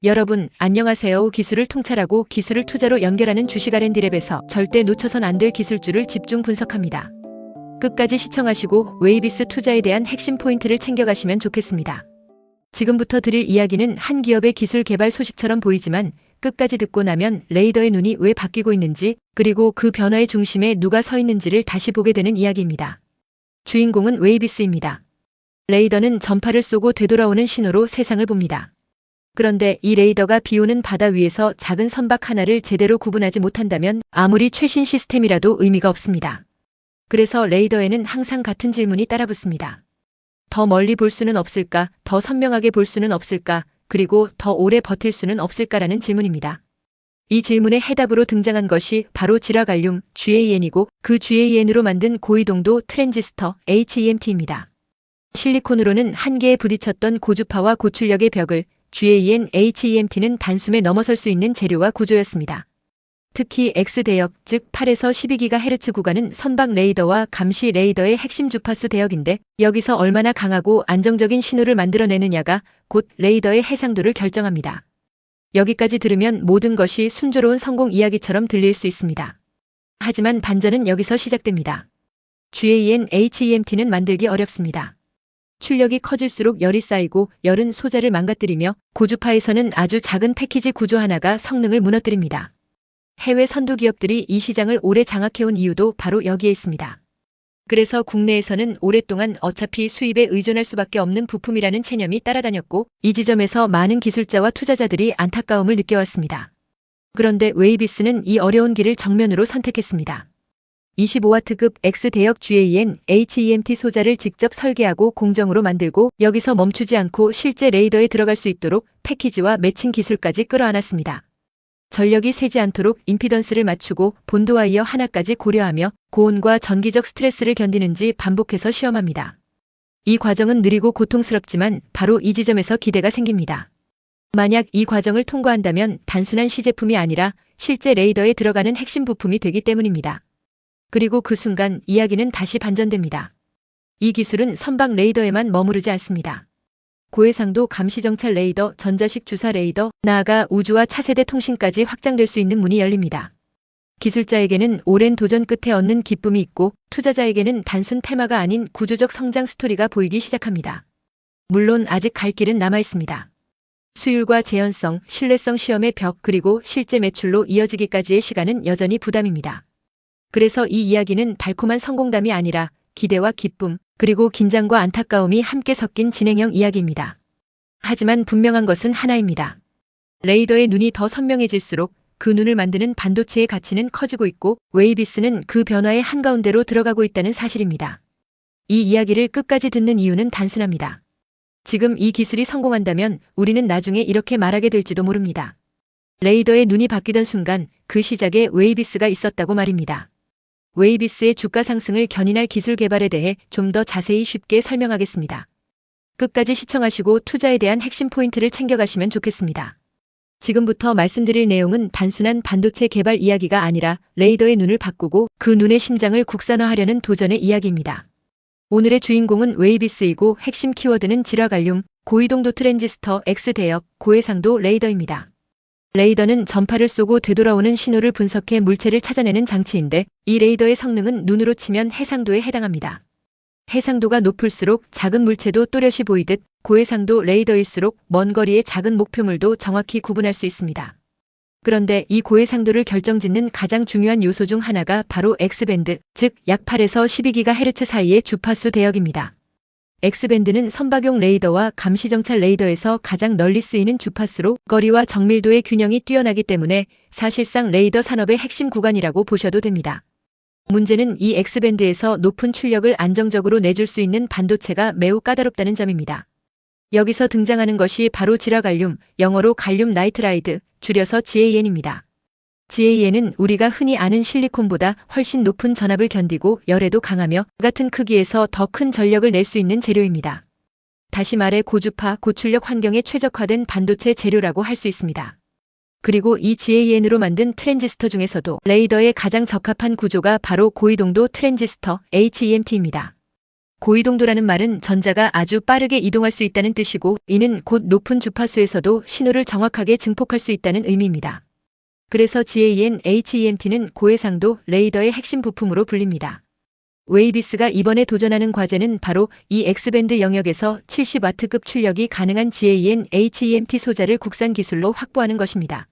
여러분, 안녕하세요. 기술을 통찰하고 기술을 투자로 연결하는 주식 R&D랩에서 절대 놓쳐선 안 될 기술주를 집중 분석합니다. 끝까지 시청하시고 웨이비스 투자에 대한 핵심 포인트를 챙겨가시면 좋겠습니다. 지금부터 드릴 이야기는 한 기업의 기술 개발 소식처럼 보이지만 끝까지 듣고 나면 레이더의 눈이 왜 바뀌고 있는지, 그리고 그 변화의 중심에 누가 서 있는지를 다시 보게 되는 이야기입니다. 주인공은 웨이비스입니다. 레이더는 전파를 쏘고 되돌아오는 신호로 세상을 봅니다. 그런데 이 레이더가 비오는 바다 위에서 작은 선박 하나를 제대로 구분하지 못한다면 아무리 최신 시스템이라도 의미가 없습니다. 그래서 레이더에는 항상 같은 질문이 따라붙습니다. 더 멀리 볼 수는 없을까? 더 선명하게 볼 수는 없을까? 그리고 더 오래 버틸 수는 없을까라는 질문입니다. 이 질문의 해답으로 등장한 것이 바로 지라갈륨, GaN이고 그 GaN으로 만든 고이동도 트랜지스터, HEMT입니다. 실리콘으로는 한계에 부딪혔던 고주파와 고출력의 벽을 GaN, HEMT는 단숨에 넘어설 수 있는 재료와 구조였습니다. 특히 X대역, 즉 8에서 12GHz 구간은 선박 레이더와 감시 레이더의 핵심 주파수 대역인데 여기서 얼마나 강하고 안정적인 신호를 만들어내느냐가 곧 레이더의 해상도를 결정합니다. 여기까지 들으면 모든 것이 순조로운 성공 이야기처럼 들릴 수 있습니다. 하지만 반전은 여기서 시작됩니다. GaN, HEMT는 만들기 어렵습니다. 출력이 커질수록 열이 쌓이고 열은 소자를 망가뜨리며 고주파에서는 아주 작은 패키지 구조 하나가 성능을 무너뜨립니다. 해외 선도 기업들이 이 시장을 오래 장악해온 이유도 바로 여기에 있습니다. 그래서 국내에서는 오랫동안 어차피 수입에 의존할 수밖에 없는 부품이라는 체념이 따라다녔고 이 지점에서 많은 기술자와 투자자들이 안타까움을 느껴왔습니다. 그런데 웨이비스는 이 어려운 길을 정면으로 선택했습니다. 25W급 X대역 GaN, HEMT 소자를 직접 설계하고 공정으로 만들고 여기서 멈추지 않고 실제 레이더에 들어갈 수 있도록 패키지와 매칭 기술까지 끌어안았습니다. 전력이 새지 않도록 임피던스를 맞추고 본드 와이어 하나까지 고려하며 고온과 전기적 스트레스를 견디는지 반복해서 시험합니다. 이 과정은 느리고 고통스럽지만 바로 이 지점에서 기대가 생깁니다. 만약 이 과정을 통과한다면 단순한 시제품이 아니라 실제 레이더에 들어가는 핵심 부품이 되기 때문입니다. 그리고 그 순간 이야기는 다시 반전됩니다. 이 기술은 선박 레이더에만 머무르지 않습니다. 고해상도 감시정찰 레이더, 전자식 주사 레이더, 나아가 우주와 차세대 통신까지 확장될 수 있는 문이 열립니다. 기술자에게는 오랜 도전 끝에 얻는 기쁨이 있고 투자자에게는 단순 테마가 아닌 구조적 성장 스토리가 보이기 시작합니다. 물론 아직 갈 길은 남아 있습니다. 수율과 재현성, 신뢰성 시험의 벽 그리고 실제 매출로 이어지기까지의 시간은 여전히 부담입니다. 그래서 이 이야기는 달콤한 성공담이 아니라 기대와 기쁨, 그리고 긴장과 안타까움이 함께 섞인 진행형 이야기입니다. 하지만 분명한 것은 하나입니다. 레이더의 눈이 더 선명해질수록 그 눈을 만드는 반도체의 가치는 커지고 있고 웨이비스는 그 변화의 한가운데로 들어가고 있다는 사실입니다. 이 이야기를 끝까지 듣는 이유는 단순합니다. 지금 이 기술이 성공한다면 우리는 나중에 이렇게 말하게 될지도 모릅니다. 레이더의 눈이 바뀌던 순간 그 시작에 웨이비스가 있었다고 말입니다. 웨이비스의 주가 상승을 견인할 기술 개발에 대해 좀 더 자세히 쉽게 설명하겠습니다. 끝까지 시청하시고 투자에 대한 핵심 포인트를 챙겨가시면 좋겠습니다. 지금부터 말씀드릴 내용은 단순한 반도체 개발 이야기가 아니라 레이더의 눈을 바꾸고 그 눈의 심장을 국산화하려는 도전의 이야기입니다. 오늘의 주인공은 웨이비스이고 핵심 키워드는 지라갈륨, 고이동도 트랜지스터, X대역, 고해상도 레이더입니다. 레이더는 전파를 쏘고 되돌아오는 신호를 분석해 물체를 찾아내는 장치인데 이 레이더의 성능은 눈으로 치면 해상도에 해당합니다. 해상도가 높을수록 작은 물체도 또렷이 보이듯 고해상도 레이더일수록 먼 거리의 작은 목표물도 정확히 구분할 수 있습니다. 그런데 이 고해상도를 결정짓는 가장 중요한 요소 중 하나가 바로 X밴드, 즉 약 8에서 12GHz 사이의 주파수 대역입니다. X밴드는 선박용 레이더와 감시정찰 레이더에서 가장 널리 쓰이는 주파수로 거리와 정밀도의 균형이 뛰어나기 때문에 사실상 레이더 산업의 핵심 구간이라고 보셔도 됩니다. 문제는 이 X밴드에서 높은 출력을 안정적으로 내줄 수 있는 반도체가 매우 까다롭다는 점입니다. 여기서 등장하는 것이 바로 지라갈륨, 영어로 갈륨 나이트라이드, 줄여서 GaN입니다. GaN은 우리가 흔히 아는 실리콘보다 훨씬 높은 전압을 견디고 열에도 강하며 같은 크기에서 더 큰 전력을 낼 수 있는 재료입니다. 다시 말해 고주파, 고출력 환경에 최적화된 반도체 재료라고 할 수 있습니다. 그리고 이 GaN으로 만든 트랜지스터 중에서도 레이더에 가장 적합한 구조가 바로 고이동도 트랜지스터, HEMT입니다. 고이동도라는 말은 전자가 아주 빠르게 이동할 수 있다는 뜻이고, 이는 곧 높은 주파수에서도 신호를 정확하게 증폭할 수 있다는 의미입니다. 그래서 GaN-HEMT는 고해상도 레이더의 핵심 부품으로 불립니다. 웨이비스가 이번에 도전하는 과제는 바로 이 X밴드 영역에서 70W급 출력이 가능한 GaN-HEMT 소자를 국산 기술로 확보하는 것입니다.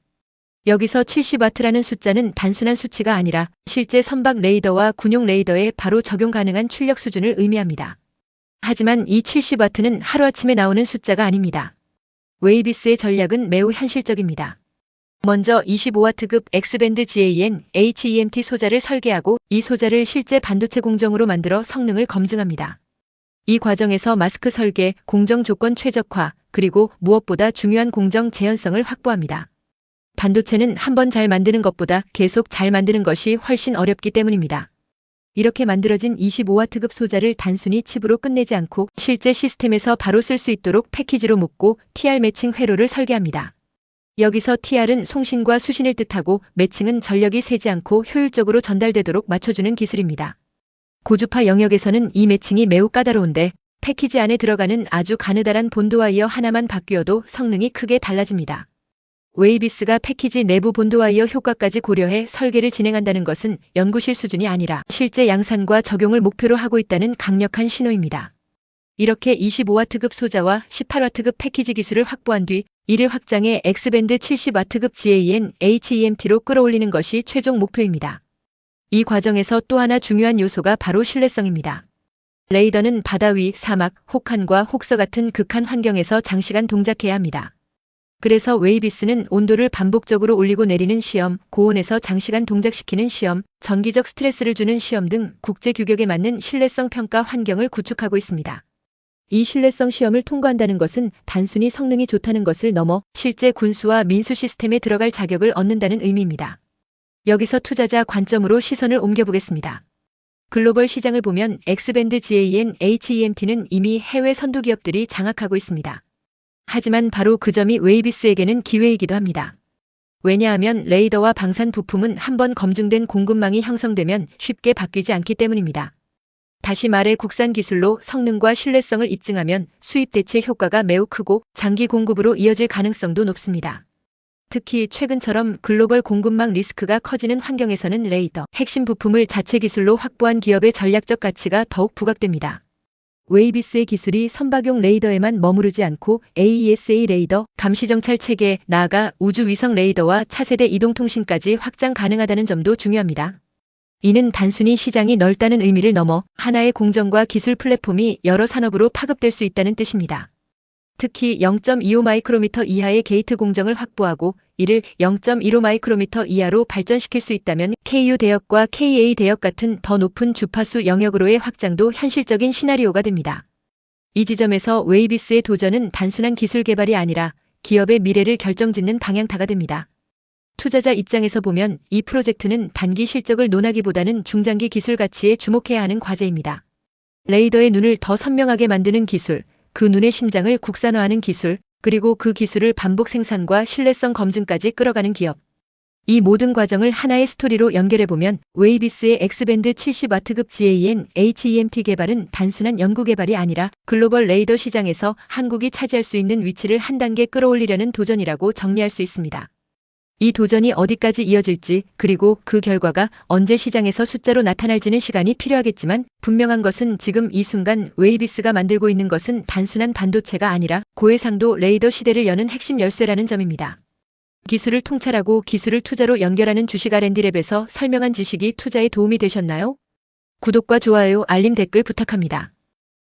여기서 70W라는 숫자는 단순한 수치가 아니라 실제 선박 레이더와 군용 레이더에 바로 적용 가능한 출력 수준을 의미합니다. 하지만 이 70W는 하루아침에 나오는 숫자가 아닙니다. 웨이비스의 전략은 매우 현실적입니다. 먼저 25W급 X밴드 GaN-HEMT 소자를 설계하고 이 소자를 실제 반도체 공정으로 만들어 성능을 검증합니다. 이 과정에서 마스크 설계, 공정 조건 최적화, 그리고 무엇보다 중요한 공정 재현성을 확보합니다. 반도체는 한번 잘 만드는 것보다 계속 잘 만드는 것이 훨씬 어렵기 때문입니다. 이렇게 만들어진 25W급 소자를 단순히 칩으로 끝내지 않고 실제 시스템에서 바로 쓸 수 있도록 패키지로 묶고 TR 매칭 회로를 설계합니다. 여기서 TR은 송신과 수신을 뜻하고 매칭은 전력이 새지 않고 효율적으로 전달되도록 맞춰주는 기술입니다. 고주파 영역에서는 이 매칭이 매우 까다로운데 패키지 안에 들어가는 아주 가느다란 본드와이어 하나만 바뀌어도 성능이 크게 달라집니다. 웨이비스가 패키지 내부 본드와이어 효과까지 고려해 설계를 진행한다는 것은 연구실 수준이 아니라 실제 양산과 적용을 목표로 하고 있다는 강력한 신호입니다. 이렇게 25W급 소자와 18W급 패키지 기술을 확보한 뒤 이를 확장해 X밴드 70W급 GaN-HEMT로 끌어올리는 것이 최종 목표입니다. 이 과정에서 또 하나 중요한 요소가 바로 신뢰성입니다. 레이더는 바다 위, 사막, 혹한과 혹서 같은 극한 환경에서 장시간 동작해야 합니다. 그래서 웨이비스는 온도를 반복적으로 올리고 내리는 시험, 고온에서 장시간 동작시키는 시험, 전기적 스트레스를 주는 시험 등 국제 규격에 맞는 신뢰성 평가 환경을 구축하고 있습니다. 이 신뢰성 시험을 통과한다는 것은 단순히 성능이 좋다는 것을 넘어 실제 군수와 민수 시스템에 들어갈 자격을 얻는다는 의미입니다. 여기서 투자자 관점으로 시선을 옮겨보겠습니다. 글로벌 시장을 보면 X밴드 GaN-HEMT는 이미 해외 선두 기업들이 장악하고 있습니다. 하지만 바로 그 점이 웨이비스에게는 기회이기도 합니다. 왜냐하면 레이더와 방산 부품은 한번 검증된 공급망이 형성되면 쉽게 바뀌지 않기 때문입니다. 다시 말해 국산 기술로 성능과 신뢰성을 입증하면 수입 대체 효과가 매우 크고 장기 공급으로 이어질 가능성도 높습니다. 특히 최근처럼 글로벌 공급망 리스크가 커지는 환경에서는 레이더, 핵심 부품을 자체 기술로 확보한 기업의 전략적 가치가 더욱 부각됩니다. 웨이비스의 기술이 선박용 레이더에만 머무르지 않고 AESA 레이더, 감시정찰 체계, 나아가 우주위성 레이더와 차세대 이동통신까지 확장 가능하다는 점도 중요합니다. 이는 단순히 시장이 넓다는 의미를 넘어 하나의 공정과 기술 플랫폼이 여러 산업으로 파급될 수 있다는 뜻입니다. 특히 0.25 마이크로미터 이하의 게이트 공정을 확보하고 이를 0.15 마이크로미터 이하로 발전시킬 수 있다면 KU 대역과 KA 대역 같은 더 높은 주파수 영역으로의 확장도 현실적인 시나리오가 됩니다. 이 지점에서 웨이비스의 도전은 단순한 기술 개발이 아니라 기업의 미래를 결정짓는 방향타가 됩니다. 투자자 입장에서 보면 이 프로젝트는 단기 실적을 논하기보다는 중장기 기술 가치에 주목해야 하는 과제입니다. 레이더의 눈을 더 선명하게 만드는 기술, 그 눈의 심장을 국산화하는 기술, 그리고 그 기술을 반복 생산과 신뢰성 검증까지 끌어가는 기업. 이 모든 과정을 하나의 스토리로 연결해보면 웨이비스의 X밴드 70W급 GaN-HEMT 개발은 단순한 연구 개발이 아니라 글로벌 레이더 시장에서 한국이 차지할 수 있는 위치를 한 단계 끌어올리려는 도전이라고 정리할 수 있습니다. 이 도전이 어디까지 이어질지, 그리고 그 결과가 언제 시장에서 숫자로 나타날지는 시간이 필요하겠지만 분명한 것은 지금 이 순간 웨이비스가 만들고 있는 것은 단순한 반도체가 아니라 고해상도 레이더 시대를 여는 핵심 열쇠라는 점입니다. 기술을 통찰하고 기술을 투자로 연결하는 주식 R&D랩에서 설명한 지식이 투자에 도움이 되셨나요? 구독과 좋아요, 알림, 댓글 부탁합니다.